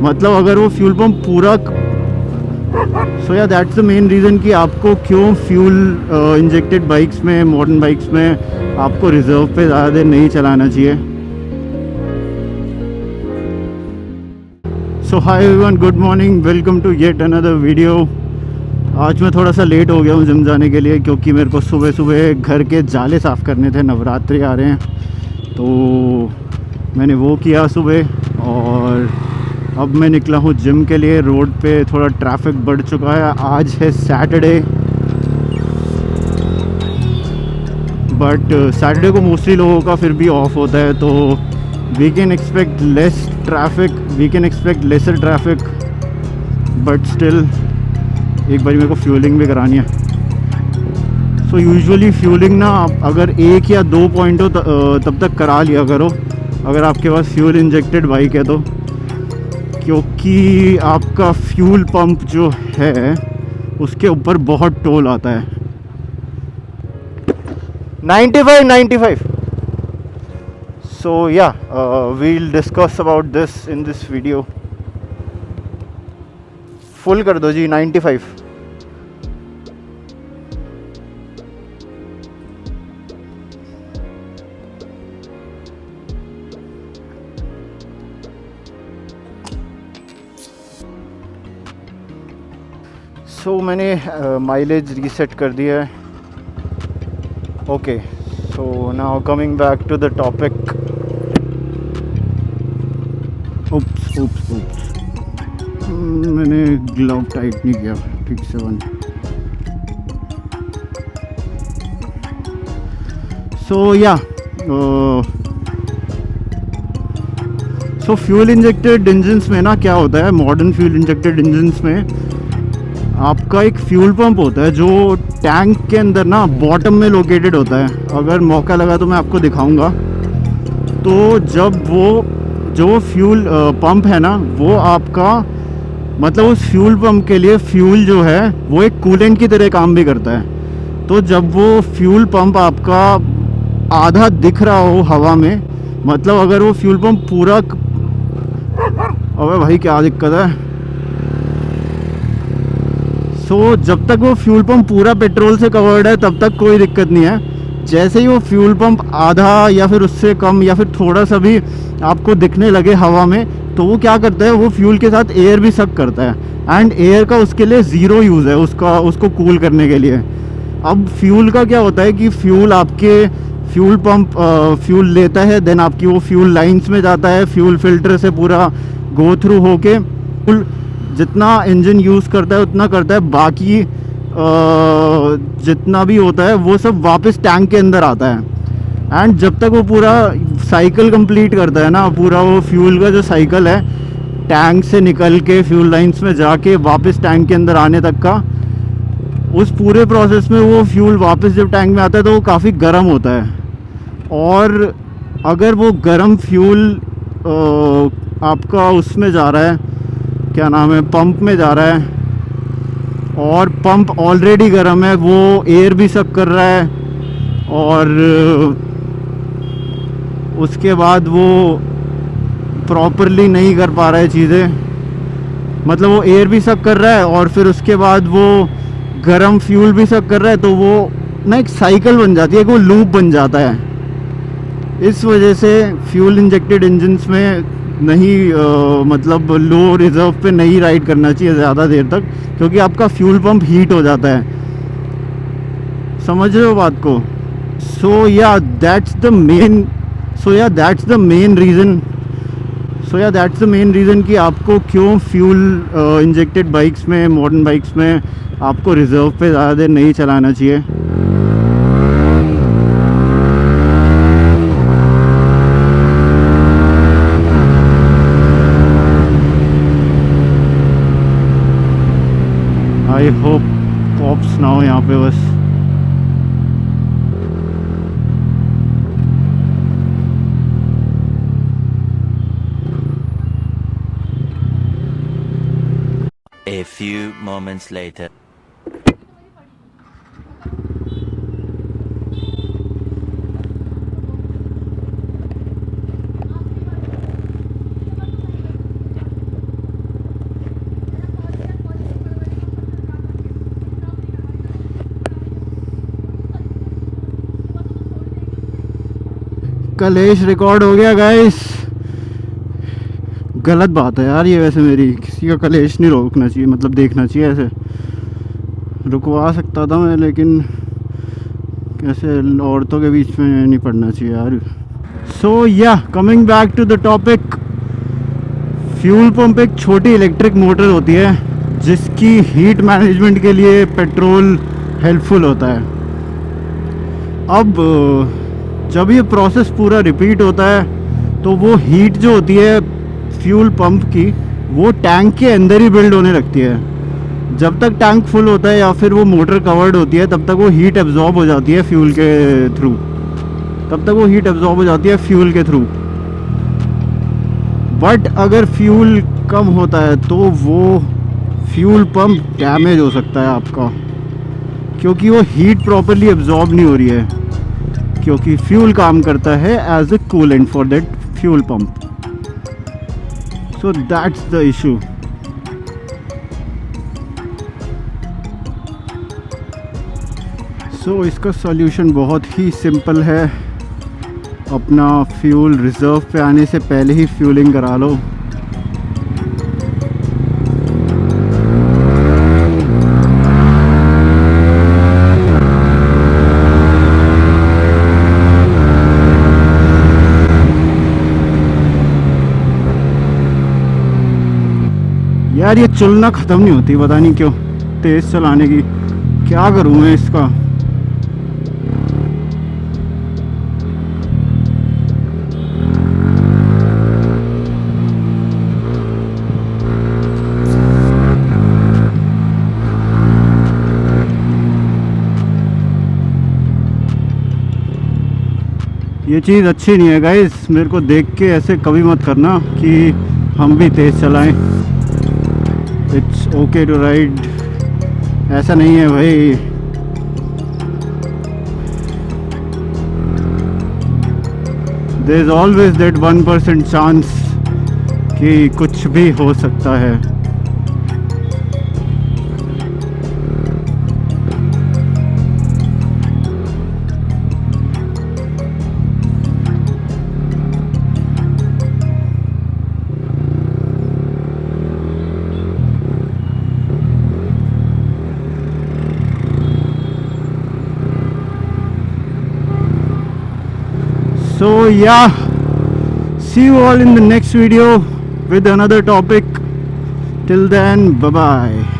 मतलब अगर वो फ्यूल पंप पूरा, सो या दैट्स द मेन रीज़न कि आपको क्यों फ्यूल इंजेक्टेड बाइक्स में, मॉडर्न बाइक्स में आपको रिजर्व पे ज़्यादा देर नहीं चलाना चाहिए। So hi everyone, good morning, welcome to yet another video. आज मैं थोड़ा सा लेट हो गया हूँ जिम जाने के लिए, क्योंकि मेरे को सुबह सुबह घर के जाले साफ़ करने थे। नवरात्रि आ रहे हैं तो मैंने वो किया सुबह, और अब मैं निकला हूँ जिम के लिए। रोड पे थोड़ा ट्रैफिक बढ़ चुका है। आज है सैटरडे, बट सैटरडे को मोस्टली लोगों का फिर भी ऑफ होता है, तो we can expect less traffic, we can expect lesser traffic, but still एक बार मेरे को फ्यूलिंग भी करानी है। सो यूजुअली फ्यूलिंग ना आप अगर 1 या 2 पॉइंट हो तब तक करा लिया करो अगर आपके पास फ्यूल इंजेक्टेड बाइक है तो, क्योंकि आपका फ्यूल पंप जो है उसके ऊपर बहुत टोल आता है। 95 so ya we'll discuss about this in this video. Full कर दो जी, 95। सो मैंने माइलेज रीसेट कर दिया है। Okay, so now coming back to the topic. Oops oops oops, मैंने ग्लव टाइट नहीं किया ठीक से बंद। सो या सो फ्यूल इंजेक्टेड इंजन्स में ना क्या होता है, मॉडर्न फ्यूल इंजेक्टेड इंजन्स में आपका एक फ्यूल पंप होता है जो टैंक के अंदर ना बॉटम में लोकेटेड होता है। अगर मौका लगा तो मैं आपको दिखाऊंगा। तो जब वो जो फ्यूल पंप है ना, वो आपका मतलब उस फ्यूल पंप के लिए फ्यूल जो है वो एक कूलेंट की तरह काम भी करता है। तो जब वो फ्यूल पंप आपका आधा दिख रहा हो हवा में, मतलब अगर वो फ्यूल पंप पूरा, अबे भाई क्या दिक्कत है। सो जब तक वो फ्यूल पंप पूरा पेट्रोल से कवर्ड है तब तक कोई दिक्कत नहीं है। जैसे ही वो फ्यूल पंप आधा या फिर उससे कम या फिर थोड़ा सा भी आपको दिखने लगे हवा में, तो वो क्या करता है, वो फ्यूल के साथ एयर भी सक करता है। एंड एयर का उसके लिए ज़ीरो यूज़ है उसको कूल करने के लिए। अब फ्यूल का क्या होता है कि फ्यूल आपके फ्यूल पंप फ्यूल लेता है, देन आपकी वो फ्यूल लाइंस में जाता है, फ्यूल फिल्टर से पूरा गो थ्रू होके फ्यूल जितना इंजन यूज़ करता है उतना करता है, बाकी जितना भी होता है वो सब वापस टैंक के अंदर आता है। एंड जब तक वो पूरा साइकिल कंप्लीट करता है ना, पूरा वो फ्यूल का जो साइकिल है, टैंक से निकल के फ्यूल लाइंस में जाके वापस टैंक के अंदर आने तक का, उस पूरे प्रोसेस में वो फ्यूल वापस जब टैंक में आता है तो वो काफ़ी गर्म होता है। और अगर वो गर्म फ्यूल आपका उसमें जा रहा है, क्या नाम है, पंप में जा रहा है, और पंप ऑलरेडी गर्म है, वो एयर भी सक कर रहा है, और उसके बाद वो प्रॉपरली नहीं कर पा रहा है चीज़ें, मतलब वो एयर भी सक कर रहा है और फिर उसके बाद वो गर्म फ्यूल भी सक कर रहा है, तो वो ना एक साइकिल बन जाती है, वो लूप बन जाता है। इस वजह से फ्यूल इंजेक्टेड इंजन्स में नहीं मतलब लो रिज़र्व पे नहीं राइड करना चाहिए ज़्यादा देर तक, क्योंकि आपका फ्यूल पंप हीट हो जाता है। समझ रहे हो बात को? सो या दैट्स द मेन रीज़न कि आपको क्यों फ्यूल इंजेक्टेड बाइक्स में, मॉडर्न बाइक्स में आपको रिज़र्व पे ज़्यादा देर नहीं चलाना चाहिए। आई होप कॉप्स ना हो यहाँ पे बस। A few moments later. कलेश रिकॉर्ड हो गया गाइस। गलत बात है यार ये, वैसे मेरी किसी का कलेश नहीं रोकना चाहिए, मतलब देखना चाहिए ऐसे। रुकवा सकता था मैं, लेकिन कैसे औरतों के बीच में नहीं पड़ना चाहिए यार। So ya coming back to the topic, fuel pump एक छोटी इलेक्ट्रिक मोटर होती है जिसकी हीट मैनेजमेंट के लिए पेट्रोल हेल्पफुल होता है। अब जब ये प्रोसेस पूरा रिपीट होता है तो वो हीट जो होती है फ्यूल पंप की, वो टैंक के अंदर ही बिल्ड होने लगती है। जब तक टैंक फुल होता है या फिर वो मोटर कवर्ड होती है, तब तक वो हीट एब्जॉर्ब हो जाती है फ्यूल के थ्रू, फ्यूल के थ्रू। बट अगर फ्यूल कम होता है तो वो फ्यूल पंप डैमेज हो सकता है आपका, क्योंकि वो हीट प्रॉपरली एब्जॉर्ब नहीं हो रही है, क्योंकि फ्यूल काम करता है as a coolant for that fuel pump. So that's the issue. So इसका सॉल्यूशन बहुत ही सिंपल है, अपना फ्यूल रिज़र्व पे आने से पहले ही फ्यूलिंग करा लो। यार ये चलना ख़त्म नहीं होती, पता नहीं क्यों, तेज़ चलाने की। क्या करूँ मैं इसका? ये चीज़ अच्छी नहीं है गाइस, मेरे को देख के ऐसे कभी मत करना कि हम भी तेज़ चलाएं। इट्स ओके टू राइड, ऐसा नहीं है भाई। There is always that 1% chance कि कुछ भी हो सकता है। So yeah, see you all in the next video with another topic. Till then, bye bye.